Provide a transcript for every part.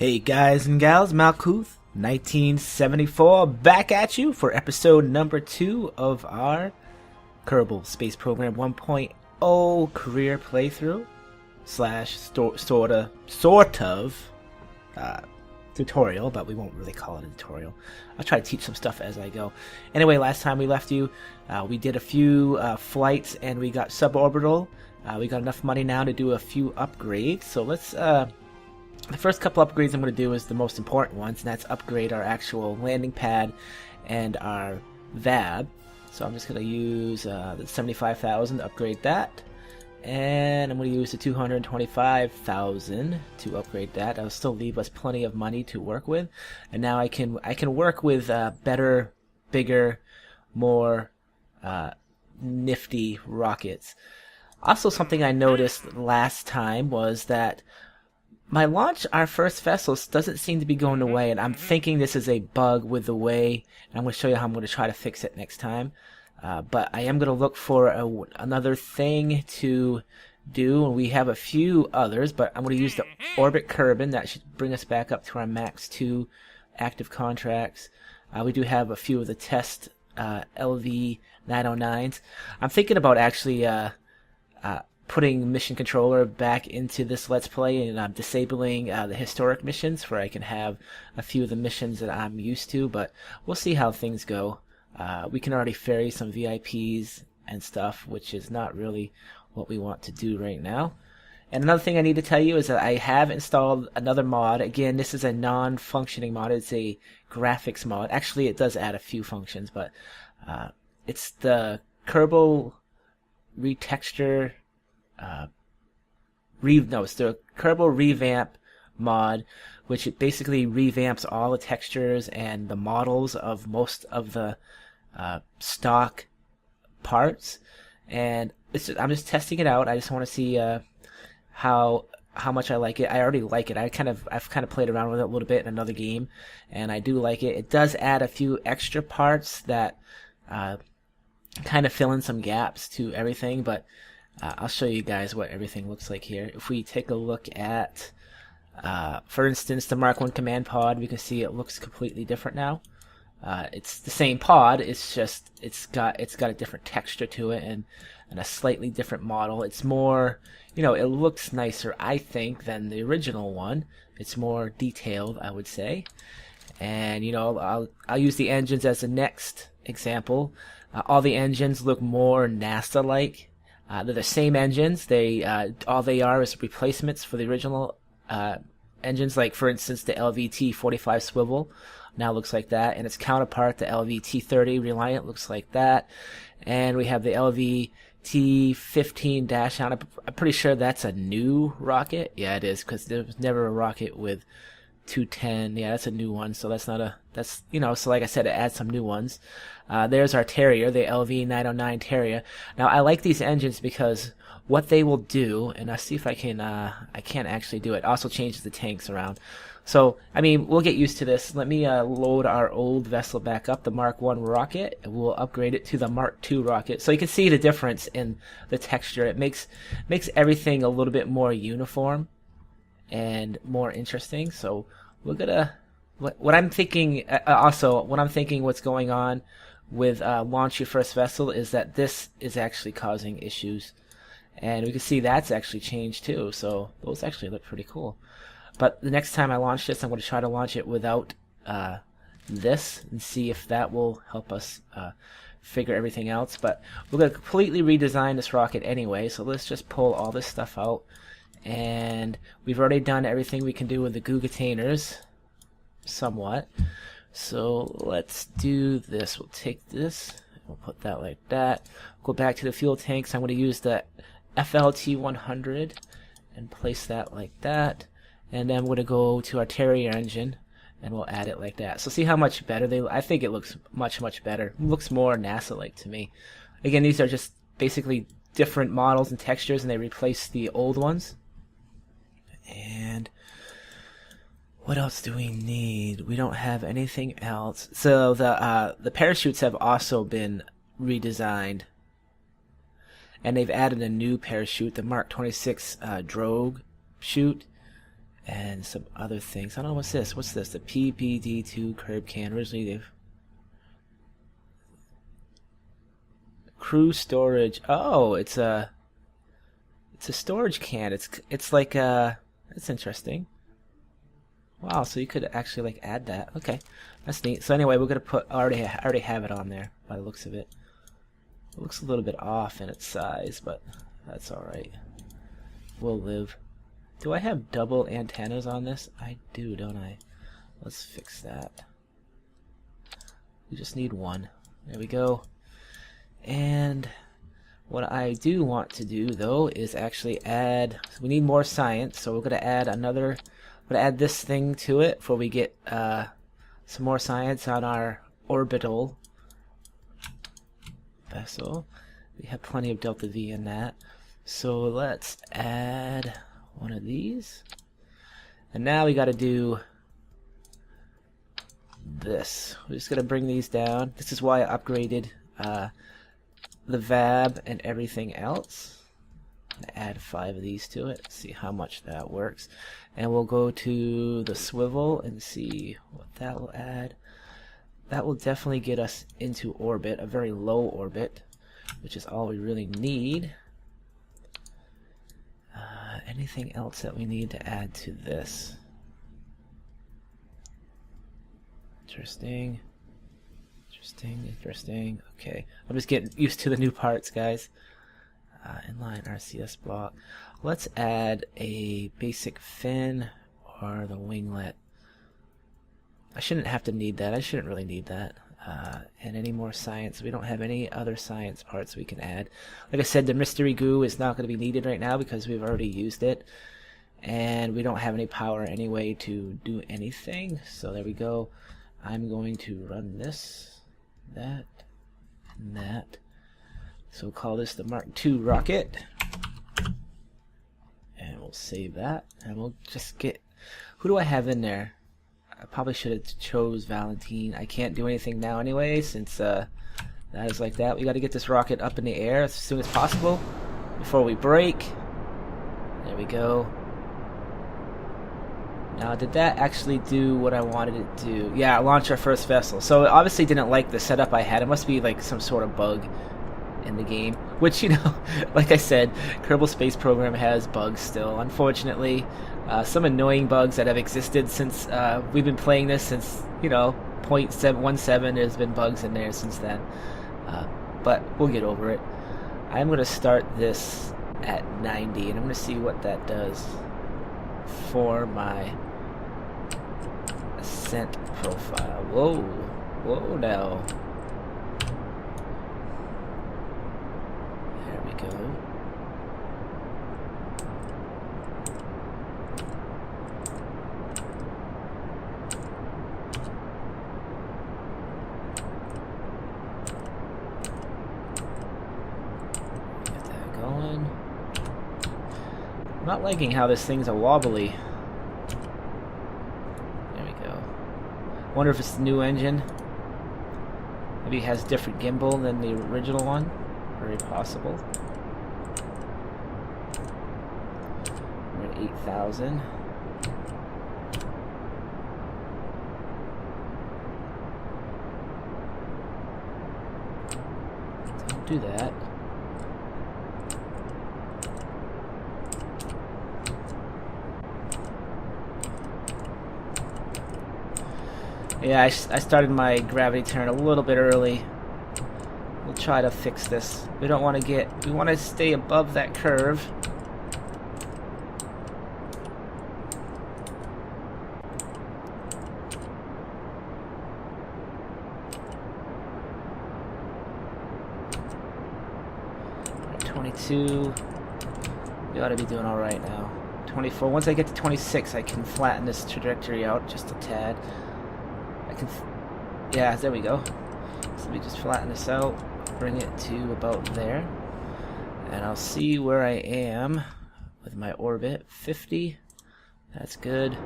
Hey guys and gals, Malkuth, 1974, back at you for episode number 2 of our Kerbal Space Program 1.0 career playthrough slash sort of tutorial, but we won't really call it a tutorial. I'll try to teach some stuff as I go. Anyway, last time we left you, we did a few flights and we got suborbital. We got enough money now to do a few upgrades, so let's the first couple upgrades I'm going to do is the most important ones, and that's upgrade our actual landing pad and our VAB. So I'm just going to use the 75,000 to upgrade that, and I'm going to use the 225,000 to upgrade that. That'll still leave us plenty of money to work with, and now I can work with better, bigger, more nifty rockets. Also, something I noticed last time was that my launch, our first vessels, doesn't seem to be going away, and I'm thinking this is a bug with the way, and I'm going to show you how I'm going to try to fix it next time. But I am going to look for another thing to do, and we have a few others, but I'm going to use the Orbit Kerbin. That should bring us back up to our max 2 active contracts. We do have a few of the test LV 909s. I'm thinking about actually putting mission controller back into this let's play, and I'm disabling the historic missions where I can have a few of the missions that I'm used to, but we'll see how things go. We can already ferry some VIPs and stuff, which is not really what we want to do right now. And another thing I need to tell you is that I have installed another mod. Again, this is a non-functioning mod. It's a graphics mod. Actually, it does add a few functions, but it's the Kerbal Retexture it's the Kerbal Revamp mod, which it basically revamps all the textures and the models of most of the stock parts. And I'm just testing it out. I just want to see how much I like it. I already like it. I've kind of played around with it a little bit in another game, and I do like it. It does add a few extra parts that kind of fill in some gaps to everything, but I'll show you guys what everything looks like here. If we take a look at, for instance, the Mark 1 command pod, we can see it looks completely different now. It's the same pod, it's just it's got a different texture to it and a slightly different model. It's more, it looks nicer, I think, than the original one. It's more detailed, I would say. And I'll use the engines as the next example. All the engines look more NASA-like. They're the same engines. All they are is replacements for the original engines. Like, for instance, the LVT-45 swivel now looks like that, and its counterpart, the LVT-30 Reliant, looks like that. And we have the LVT-15 Dash on. I'm pretty sure that's a new rocket. Yeah, it is, because there was never a rocket with 210. Yeah, that's a new one. So that's not so like I said, it adds some new ones. There's our Terrier, the LV-909 Terrier. Now, I like these engines because what they will do, and I'll see if I can't actually do it, also changes the tanks around. So, we'll get used to this. Let me load our old vessel back up, the Mark 1 rocket, and we'll upgrade it to the Mark 2 rocket. So you can see the difference in the texture. It makes everything a little bit more uniform and more interesting. So we're gonna what I'm thinking what's going on with launch your first vessel is that this is actually causing issues, and we can see that's actually changed too. So those actually look pretty cool. But the next time I launch this, I'm going to try to launch it without this and see if that will help us figure everything else. But we're going to completely redesign this rocket anyway, so let's just pull all this stuff out. And we've already done everything we can do with the goo containers, somewhat. So let's do this. We'll take this, we'll put that like that. Go back to the fuel tanks. I'm going to use the FLT 100 and place that like that. And then we're going to go to our Terrier engine, and we'll add it like that. So see how much better I think it looks much better. It looks more NASA-like to me. Again, these are just basically different models and textures, and they replace the old ones. And what else do we need? We don't have anything else. So the parachutes have also been redesigned, and they've added a new parachute, the Mark 26 drogue chute. and some other things. I don't know what's this. What's this? The PPD2 curb can. Originally, they've crew storage. Oh, it's a storage can. It's like that's interesting. Wow, so you could actually like add that. Okay, that's neat. So anyway, we're gonna put I already have it on there by the looks of it. It looks a little bit off in its size, but that's all right. We'll live. Do I have double antennas on this? I do, don't I? Let's fix that. We just need one. There we go. And what I do want to do though is actually add. We need more science, so we're gonna add another. I'm gonna add this thing to it before we get some more science on our orbital vessel. We have plenty of delta V in that. So let's add one of these. And now we got to do this. We're just going to bring these down. This is why I upgraded the VAB and everything else. Add 5 of these to it. See how much that works. And we'll go to the swivel and see what that will add. That will definitely get us into orbit, a very low orbit, which is all we really need. Anything else that we need to add to this? Interesting. Interesting. Okay, I'm just getting used to the new parts, guys. Inline RCS block. Let's add a basic fin or the winglet. I shouldn't have to need that. I shouldn't really need that. And any more science. We don't have any other science parts we can add. Like I said, the mystery goo is not going to be needed right now because we've already used it. And we don't have any power anyway to do anything. So there we go. I'm going to run this, that, and that. So we'll call this the Mark II rocket. And we'll save that. And we'll just get... Who do I have in there? I probably should have chose Valentine. I can't do anything now anyway, since that is like that. We got to get this rocket up in the air as soon as possible before we break. There we go. Now, did that actually do what I wanted it to do? Yeah, launch our first vessel. So it obviously didn't like the setup I had. It must be like some sort of bug in the game, which, you know, like I said, Kerbal Space Program has bugs still, unfortunately. Some annoying bugs that have existed since we've been playing this since, you know, 0.717. There's been bugs in there since then, but we'll get over it. I'm going to start this at 90, and I'm going to see what that does for my ascent profile. Whoa now. There we go. Get that going. I'm not liking how this thing's a wobbly. There we go. Wonder if it's the new engine. Maybe it has different gimbal than the original one. Very possible. We're at 8,000. Don't do that. Yeah, I started my gravity turn a little bit early. We'll try to fix this. We don't want to get... We want to stay above that curve. We're at 22. We ought to be doing alright now. 24. Once I get to 26, I can flatten this trajectory out just a tad. Yeah, there we go. So let me just flatten this out, bring it to about there, and I'll see where I am with my orbit. 50. That's good.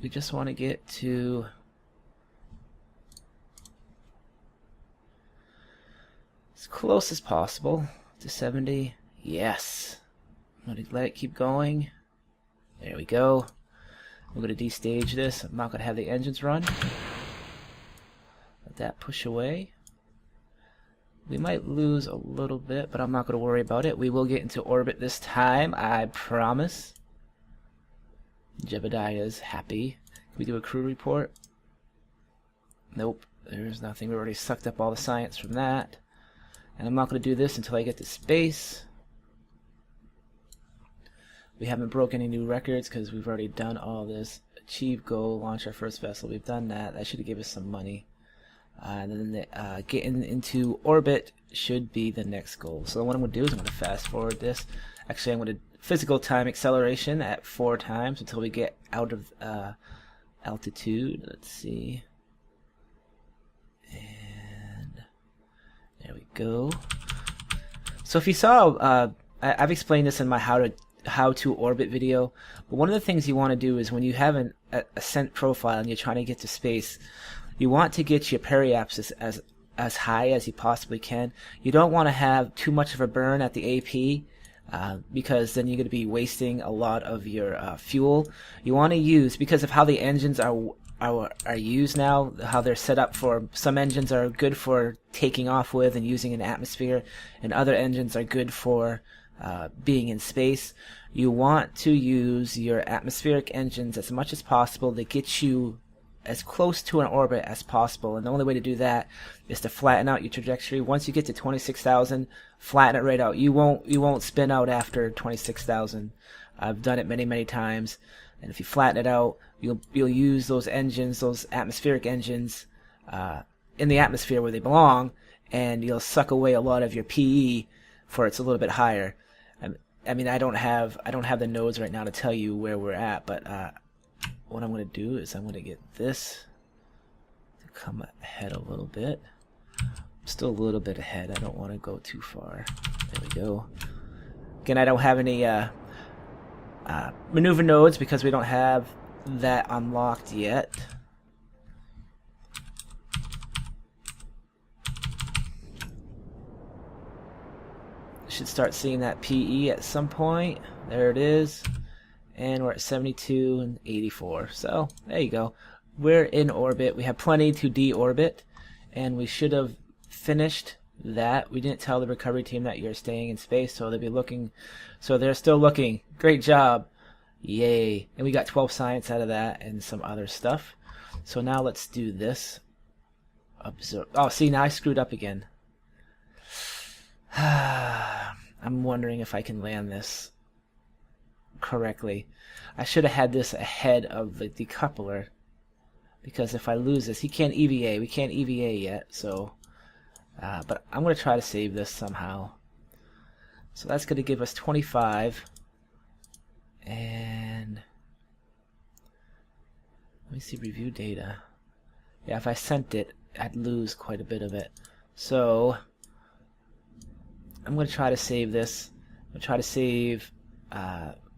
We just want to get to as close as possible to 70. Yes. I'm going to let it keep going. There we go. I'm going to destage this. I'm not going to have the engines run. Let that push away. We might lose a little bit, but I'm not going to worry about it. We will get into orbit this time, I promise. Jebediah is happy. Can we do a crew report? Nope, there's nothing. We already sucked up all the science from that. And I'm not going to do this until I get to space. We haven't broken any new records because we've already done all this. Achieve goal, launch our first vessel. We've done that. That should give us some money. And then getting into orbit should be the next goal. So what I'm going to do is I'm going to fast forward this. Actually, I'm going to physical time acceleration at 4 times until we get out of altitude. Let's see. And there we go. So if you saw, I've explained this in my how to orbit video, but one of the things you want to do is when you have an ascent profile and you're trying to get to space, you want to get your periapsis as high as you possibly can. You don't want to have too much of a burn at the AP because then you're going to be wasting a lot of your fuel. You want to use, because of how the engines are used now, how they're set up for, some engines are good for taking off with and using an atmosphere, and other engines are good for being in space. You want to use your atmospheric engines as much as possible to get you as close to an orbit as possible, and the only way to do that is to flatten out your trajectory. Once you get to 26,000, flatten it right out. You won't spin out after 26,000. I've done it many times, and if you flatten it out, you'll use those engines, those atmospheric engines, in the atmosphere where they belong, and you'll suck away a lot of your PE for it's a little bit higher. I mean, I don't have the nodes right now to tell you where we're at, but what I'm going to do is I'm going to get this to come ahead a little bit. I'm still a little bit ahead. I don't want to go too far. There we go. Again, I don't have any maneuver nodes because we don't have that unlocked yet. Should start seeing that PE at some point. There it is. And we're at 72 and 84. So there you go. We're in orbit. We have plenty to deorbit, and we should have finished that. We didn't tell the recovery team that you're staying in space, so they'll be looking. So they're still looking. Great job. Yay. And we got 12 science out of that and some other stuff. So now let's do this. Observe. Oh, see, now I screwed up again. I'm wondering if I can land this correctly. I should have had this ahead of the decoupler, because if I lose this, he can't EVA. We can't EVA yet, so but I'm going to try to save this somehow. So that's going to give us 25, and let me see, review data. Yeah, if I sent it, I'd lose quite a bit of it. So I'm going to try to save this. I'm going to try to save.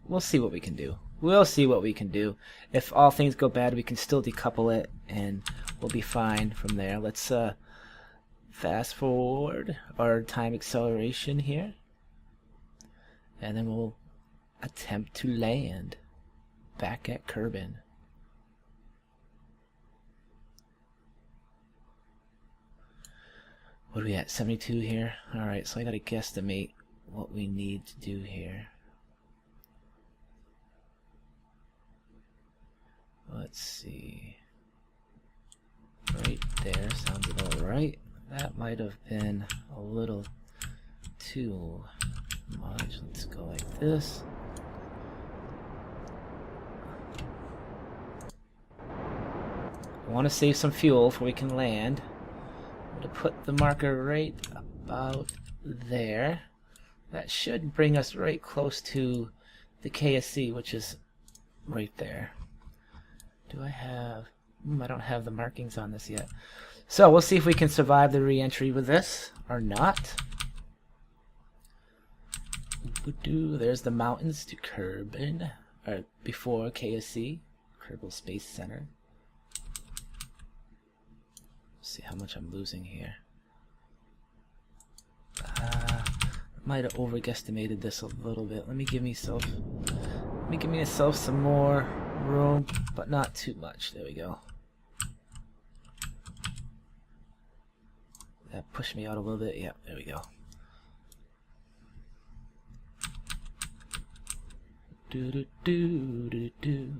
We'll see what we can do. We'll see what we can do. If all things go bad, we can still decouple it, and we'll be fine from there. Let's fast forward our time acceleration here, and then we'll attempt to land back at Kerbin. What are we at? 72 here? Alright, so I gotta guesstimate what we need to do here. Let's see. Right there sounds about right. That might have been a little too much. Let's go like this. I want to save some fuel before we can land. I'm going to put the marker right about there. That should bring us right close to the KSC, which is right there. Do I have... I don't have the markings on this yet. So we'll see if we can survive the re-entry with this or not. There's the mountains to Kerbin, or before KSC, Kerbal Space Center. Let's see how much I'm losing here. Might have overestimated this a little bit. Let me give myself some more room, but not too much. There we go. That pushed me out a little bit. Yep, there we go. Do.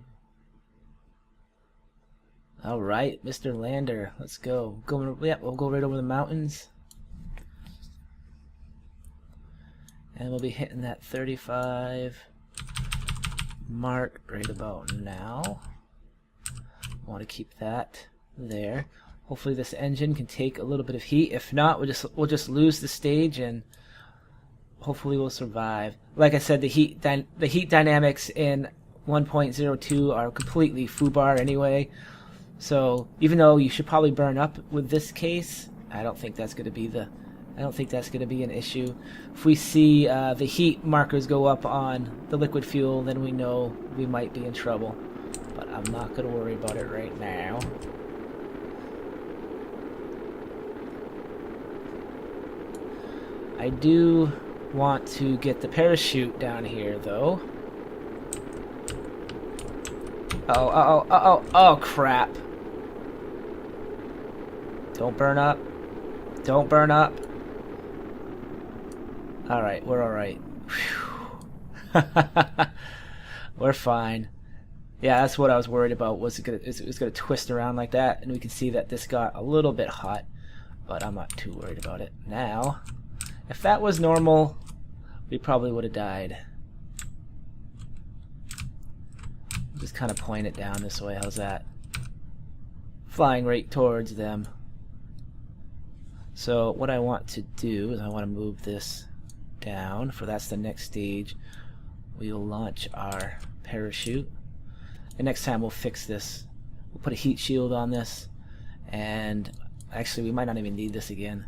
All right, Mr. Lander, let's go. Yep, we'll go right over the mountains. And we'll be hitting that 35 mark right about now. Want to keep that there. Hopefully this engine can take a little bit of heat. If not, we'll just lose the stage, and hopefully we'll survive. Like I said, the heat dynamics in 1.02 are completely foobar anyway. So even though you should probably burn up with this case, I don't think that's going to be an issue. If we see the heat markers go up on the liquid fuel, then we know we might be in trouble. But I'm not going to worry about it right now. I do want to get the parachute down here, though. Oh, crap. Don't burn up. Don't burn up. Alright, we're alright. We're fine. Yeah, that's what I was worried about. Was it was gonna twist around like that, and we can see that this got a little bit hot, but I'm not too worried about it. Now, if that was normal, we probably would have died. Just kind of point it down this way. How's that? Flying right towards them. So what I want to do is I want to move this down, for that's the next stage. We'll launch our parachute, and next time we'll fix this. We'll put a heat shield on this, and actually we might not even need this again.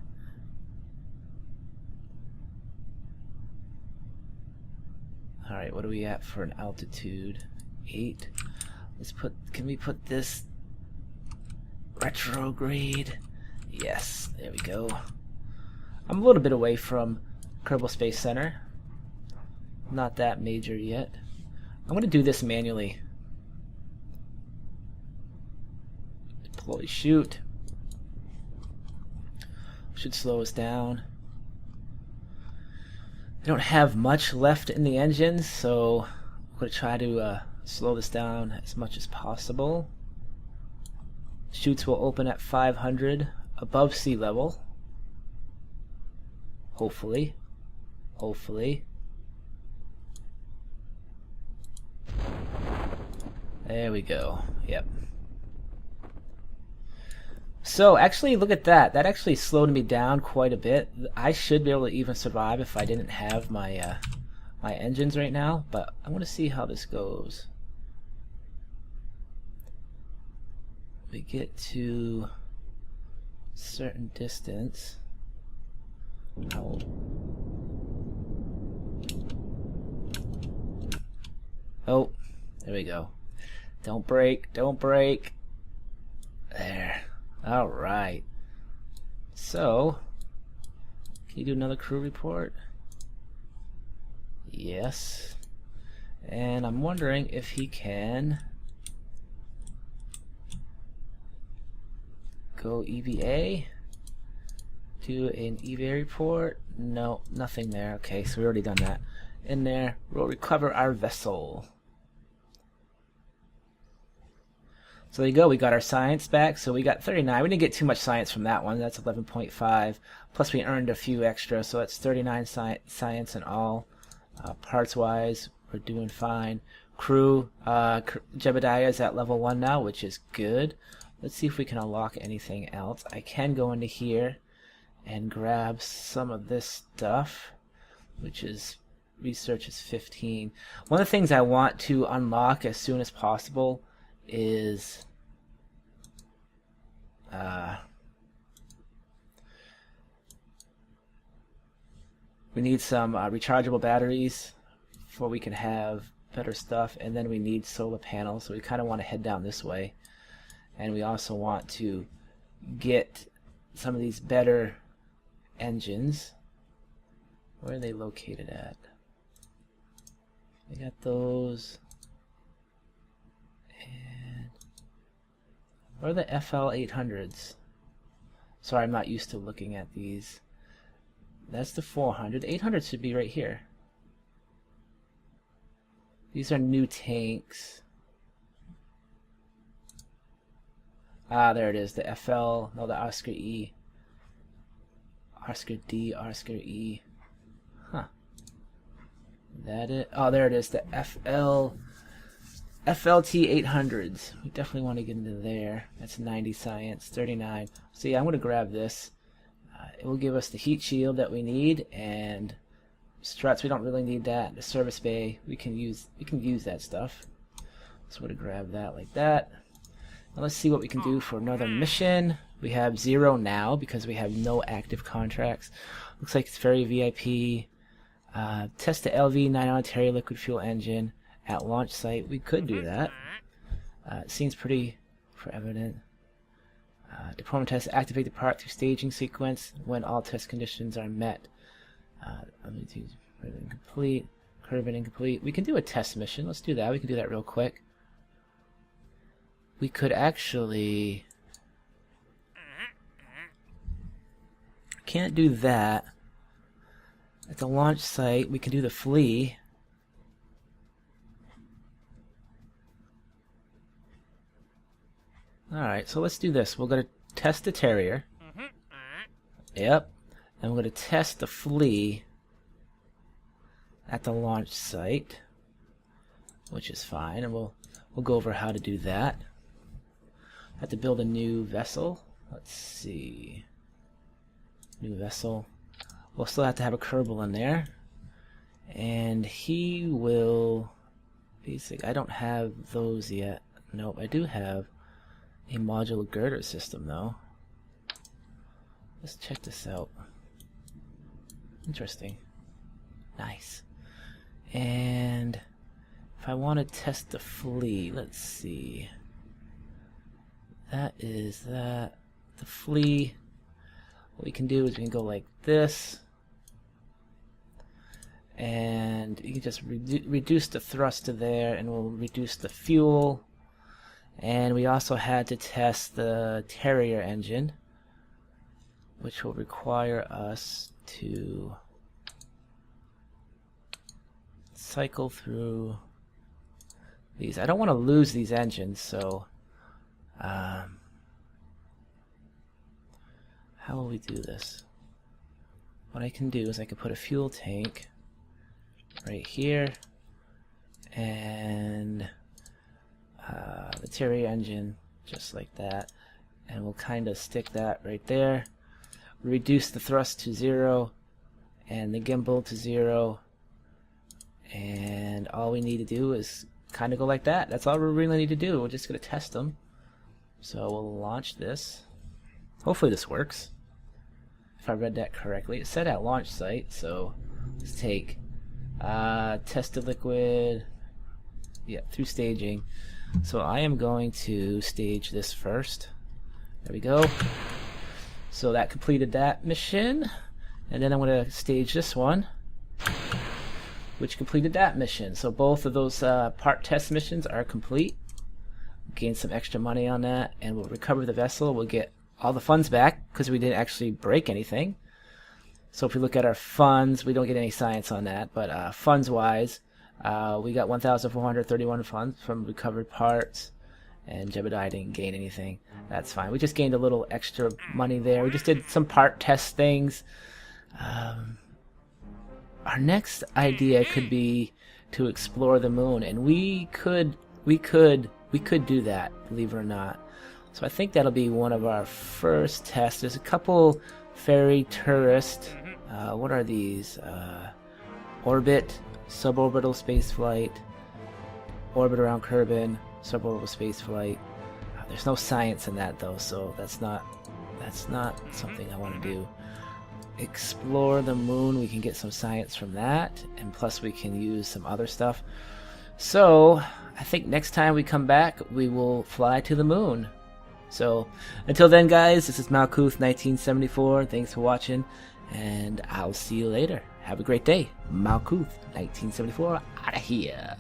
Alright, what are we at for an altitude? 8. Can we put this retrograde? Yes, there we go. I'm a little bit away from Kerbal Space Center. Not that major yet. I'm going to do this manually. Deploy chute. Should slow us down. I don't have much left in the engines, so I'm going to try to slow this down as much as possible. Chutes will open at 500 above sea level. Hopefully. Hopefully. There we go. Yep. So actually, look at that. That actually slowed me down quite a bit. I should be able to even survive if I didn't have my my engines right now, but I want to see how this goes. We get to a certain distance. Oh, there we go. Don't break, don't break. There. Alright. So, can you do another crew report? Yes. And I'm wondering if he can go EVA. Do an EVA report. No, nothing there. Okay, so we already done that. In there, we'll recover our vessel. So there you go, we got our science back. So we got 39. We didn't get too much science from that one. That's 11.5. Plus we earned a few extra, so that's 39 science in all. Parts-wise, we're doing fine. Crew, Jebediah is at level 1 now, which is good. Let's see if we can unlock anything else. I can go into here and grab some of this stuff, which is research is 15. One of the things I want to unlock as soon as possible is we need some rechargeable batteries before we can have better stuff, and then we need solar panels, so we kind of want to head down this way. And we also want to get some of these better engines. Where are they located at? They got those. And where are the FL 800s? Sorry, I'm not used to looking at these. That's the 400. 800 should be right here. These are new tanks. Ah, there it is. The FL, no, the Oscar E. Oscar D, Oscar E. Huh. That it? Oh, there it is. The FLT 800s. We definitely want to get into there. That's 90 science, 39. So yeah, I'm going to grab this. It will give us the heat shield that we need, and struts. We don't really need that. The service bay. We can use that stuff. So we're going to grab that like that. Now let's see what we can do for another mission. We have 0 now because we have no active contracts. Looks like it's very VIP. Test the LV 9 Ontario liquid fuel engine at launch site. We could do that. It seems pretty evident. Deployment test. Activate the part through staging sequence when all test conditions are met. Incomplete. Curving incomplete. We can do a test mission. Let's do that. We can do that real quick. We could actually... Can't do that. At the launch site, we can do the flee. Alright, so let's do this. We're going to test the Terrier. Yep. And we're going to test the flee at the launch site, which is fine, and we'll go over how to do that. Have to build a new vessel. Let's see. New vessel. We'll still have to have a Kerbal in there, and he will basic. I don't have those yet. Nope, I do have a modular girder system though. Let's check this out. Interesting. Nice. And if I want to test the flee, let's see. That is that. The flee. What we can do is we can go like this. And you can just reduce the thrust to there, and we'll reduce the fuel. And we also had to test the Terrier engine, which will require us to cycle through these. I don't want to lose these engines, so how will we do this? What I can do is I can put a fuel tank right here, and the Terrier engine just like that, and we'll kind of stick that right there. Reduce the thrust to 0 and the gimbal to 0, and all we need to do is kind of go like that. That's all we really need to do. We're just going to test them. So we'll launch this. Hopefully this works, if I read that correctly. It said at launch site, so let's take test the liquid, yeah, through staging. So I am going to stage this first. There we go. So that completed that mission, and then I'm going to stage this one, which completed that mission. So both of those part test missions are complete. Gain some extra money on that, and we'll recover the vessel. We'll get all the funds back because we didn't actually break anything. So if we look at our funds, we don't get any science on that, but funds wise, we got 1,431 funds from recovered parts, and Jebediah didn't gain anything. That's fine. We just gained a little extra money there. We just did some part test things. Our next idea could be to explore the moon, and we could do that, believe it or not. So I think that'll be one of our first tests. There's a couple ferry tourist. What are these? Orbit, suborbital spaceflight, orbit around Kerbin, suborbital spaceflight. There's no science in that though, so that's not something I want to do. Explore the moon. We can get some science from that, and plus we can use some other stuff. So I think next time we come back, we will fly to the moon. So until then, guys, this is Malkuth 1974. Thanks for watching, and I'll see you later. have a great day. Malkuth, 1974, out of here.